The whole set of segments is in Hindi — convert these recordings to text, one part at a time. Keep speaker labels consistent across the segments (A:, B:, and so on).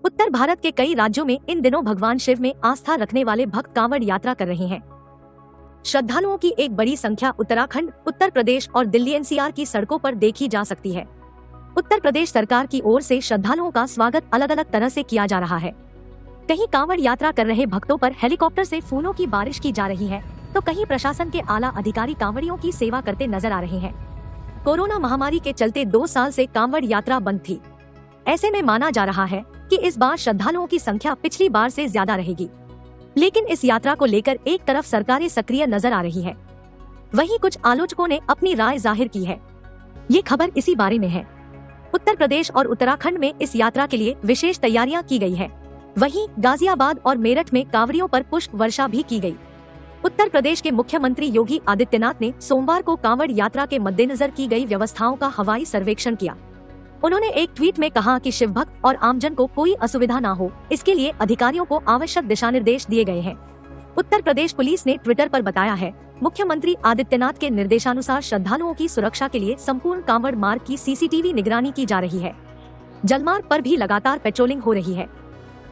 A: उत्तर भारत के कई राज्यों में इन दिनों भगवान शिव में आस्था रखने वाले भक्त कांवड़ यात्रा कर रहे हैं। श्रद्धालुओं की एक बड़ी संख्या उत्तराखंड, उत्तर प्रदेश और दिल्ली एनसीआर की सड़कों पर देखी जा सकती है। उत्तर प्रदेश सरकार की ओर से श्रद्धालुओं का स्वागत अलग अलग तरह से किया जा रहा है। कहीं कांवड़ यात्रा कर रहे भक्तों पर हेलीकॉप्टर से फूलों की बारिश की जा रही है, तो कहीं प्रशासन के आला अधिकारी कांवड़ियों की सेवा करते नजर आ रहे हैं। कोरोना महामारी के चलते 2 साल से कांवड़ यात्रा बंद थी। ऐसे में माना जा रहा है कि इस बार श्रद्धालुओं की संख्या पिछली बार से ज्यादा रहेगी। लेकिन इस यात्रा को लेकर एक तरफ सरकारें सक्रिय नजर आ रही है, वहीं कुछ आलोचकों ने अपनी राय जाहिर की है। ये खबर इसी बारे में है। उत्तर प्रदेश और उत्तराखंड में इस यात्रा के लिए विशेष तैयारियां की गई है। वहीं गाजियाबाद और मेरठ में कांवड़ियों पर पुष्प वर्षा भी की गई। उत्तर प्रदेश के मुख्यमंत्री योगी आदित्यनाथ ने सोमवार को कांवड़ यात्रा के मद्देनजर की गई व्यवस्थाओं का हवाई सर्वेक्षण किया। उन्होंने एक ट्वीट में कहा कि शिव भक्त और आमजन को कोई असुविधा न हो, इसके लिए अधिकारियों को आवश्यक दिशा निर्देश दिए गए हैं। उत्तर प्रदेश पुलिस ने ट्विटर पर बताया है, मुख्यमंत्री आदित्यनाथ के निर्देशानुसार श्रद्धालुओं की सुरक्षा के लिए संपूर्ण कांवड़ मार्ग की सीसीटीवी निगरानी की जा रही है। जलमार्ग पर भी लगातार पेट्रोलिंग हो रही है।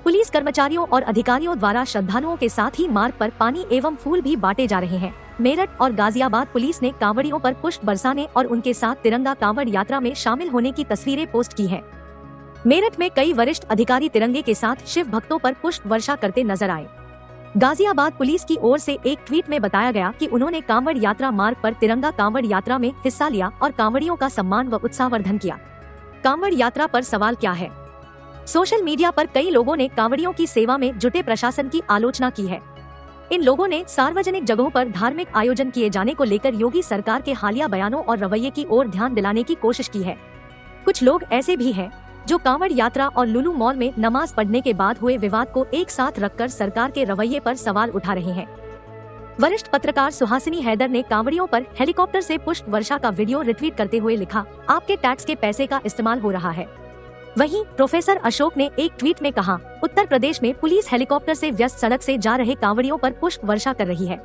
A: पुलिस कर्मचारियों और अधिकारियों द्वारा श्रद्धालुओं के साथ ही मार्ग पर पानी एवं फूल भी बांटे जा रहे हैं। मेरठ और गाजियाबाद पुलिस ने कांवड़ियों पर पुष्प बरसाने और उनके साथ तिरंगा कांवड़ यात्रा में शामिल होने की तस्वीरें पोस्ट की हैं। मेरठ में कई वरिष्ठ अधिकारी तिरंगे के साथ शिव भक्तों पर पुष्प वर्षा करते नजर आए। गाजियाबाद पुलिस की ओर से एक ट्वीट में बताया गया कि उन्होंने कांवड़ यात्रा मार्ग पर तिरंगा कांवड़ यात्रा में हिस्सा लिया और कांवड़ियों का सम्मान व उत्साहवर्धन किया। कांवड़ यात्रा पर सवाल क्या है? सोशल मीडिया पर कई लोगों ने कांवड़ियों की सेवा में जुटे प्रशासन की आलोचना की है। इन लोगों ने सार्वजनिक जगहों पर धार्मिक आयोजन किए जाने को लेकर योगी सरकार के हालिया बयानों और रवैये की ओर ध्यान दिलाने की कोशिश की है। कुछ लोग ऐसे भी हैं जो कांवड़ यात्रा और लुलु मॉल में नमाज पढ़ने के बाद हुए विवाद को एक साथ रखकर सरकार के रवैये पर सवाल उठा रहे हैं। वरिष्ठ पत्रकार सुहासिनी हैदर ने कांवड़ियों पर हेलीकॉप्टर से पुष्प वर्षा का वीडियो रिट्वीट करते हुए लिखा, आपके टैक्स के पैसे का इस्तेमाल हो रहा है। वहीं प्रोफेसर अशोक ने एक ट्वीट में कहा, उत्तर प्रदेश में पुलिस हेलीकॉप्टर से व्यस्त सड़क से जा रहे कांवड़ियों पर पुष्प वर्षा कर रही है।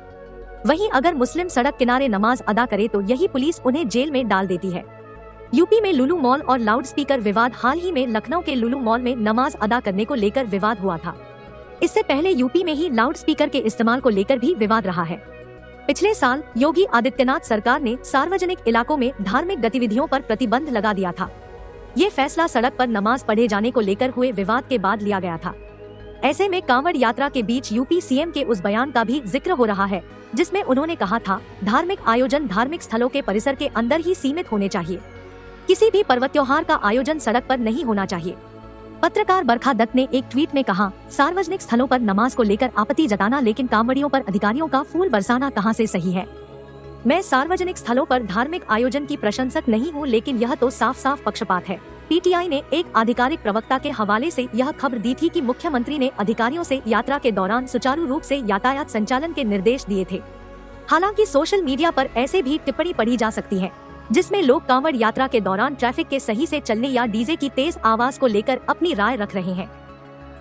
A: वहीं अगर मुस्लिम सड़क किनारे नमाज अदा करे तो यही पुलिस उन्हें जेल में डाल देती है। यूपी में लुलु मॉल और लाउडस्पीकर विवाद। हाल ही में लखनऊ के लुलु मॉल में नमाज अदा करने को लेकर विवाद हुआ था। इससे पहले यूपी में ही लाउडस्पीकर के इस्तेमाल को लेकर भी विवाद रहा है। पिछले साल योगी आदित्यनाथ सरकार ने सार्वजनिक इलाकों में धार्मिक गतिविधियों पर प्रतिबंध लगा दिया था। ये फैसला सड़क पर नमाज पढ़े जाने को लेकर हुए विवाद के बाद लिया गया था। ऐसे में कांवड़ यात्रा के बीच यूपी सीएम के उस बयान का भी जिक्र हो रहा है, जिसमें उन्होंने कहा था, धार्मिक आयोजन धार्मिक स्थलों के परिसर के अंदर ही सीमित होने चाहिए। किसी भी पर्व त्योहार का आयोजन सड़क पर नहीं होना चाहिए। पत्रकार बरखा दत्त ने एक ट्वीट में कहा, सार्वजनिक स्थलों पर नमाज को लेकर आपत्ति जताना, लेकिन कांवड़ियों पर अधिकारियों का फूल बरसाना कहां से सही है? मैं सार्वजनिक स्थलों पर धार्मिक आयोजन की प्रशंसक नहीं हूं, लेकिन यह तो साफ साफ पक्षपात है। पीटीआई ने एक आधिकारिक प्रवक्ता के हवाले से यह खबर दी थी कि मुख्यमंत्री ने अधिकारियों से यात्रा के दौरान सुचारू रूप से यातायात संचालन के निर्देश दिए थे। हालांकि सोशल मीडिया पर ऐसे भी टिप्पणी पढ़ी जा सकती है, जिसमें लोग कांवड़ यात्रा के दौरान ट्रैफिक के सही से चलने या डीजे की तेज आवाज को लेकर अपनी राय रख रहे हैं।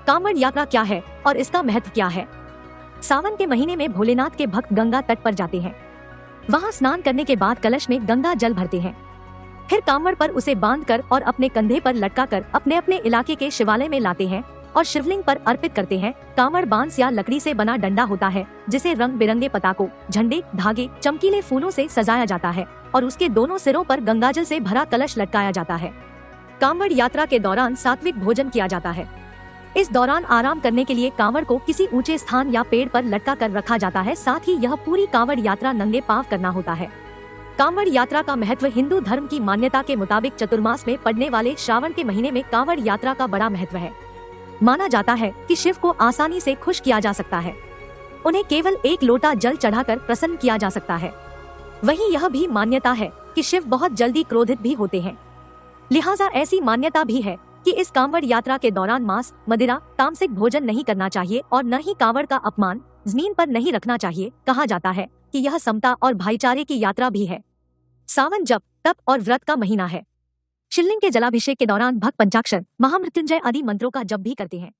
A: कांवड़ यात्रा क्या है और इसका महत्व क्या है? सावन के महीने में भोलेनाथ के भक्त गंगा तट पर जाते हैं। वहां स्नान करने के बाद कलश में गंगा जल भरते हैं। फिर कांवड़ पर उसे बांधकर और अपने कंधे पर लटकाकर अपने अपने इलाके के शिवालय में लाते हैं और शिवलिंग पर अर्पित करते हैं। कांवड़ बांस या लकड़ी से बना डंडा होता है, जिसे रंग बिरंगे पताकों, झंडे, धागे, चमकीले फूलों से सजाया जाता है और उसके दोनों सिरों पर गंगाजल से भरा कलश लटकाया जाता है। कांवड़ यात्रा के दौरान सात्विक भोजन किया जाता है। इस दौरान आराम करने के लिए कांवड़ को किसी ऊंचे स्थान या पेड़ पर लटका कर रखा जाता है। साथ ही यह पूरी कांवड़ यात्रा नंगे पांव करना होता है। कांवड़ यात्रा का महत्व। हिंदू धर्म की मान्यता के मुताबिक चतुर्मास में पड़ने वाले श्रावण के महीने में कांवड़ यात्रा का बड़ा महत्व है। माना जाता है कि शिव को आसानी से खुश किया जा सकता है। उन्हें केवल एक लोटा जल चढ़ाकर प्रसन्न किया जा सकता है। वहीं यह भी मान्यता है कि शिव बहुत जल्दी क्रोधित भी होते हैं। लिहाजा ऐसी मान्यता भी है कि इस कांवड़ यात्रा के दौरान मांस, मदिरा, तामसिक भोजन नहीं करना चाहिए और न ही कांवड़ का अपमान जमीन पर नहीं रखना चाहिए। कहा जाता है कि यह समता और भाईचारे की यात्रा भी है। सावन जप, तप और व्रत का महीना है। शिवलिंग के जलाभिषेक के दौरान भक्त पंचाक्षर, महामृत्युंजय आदि मंत्रों का जप भी करते हैं।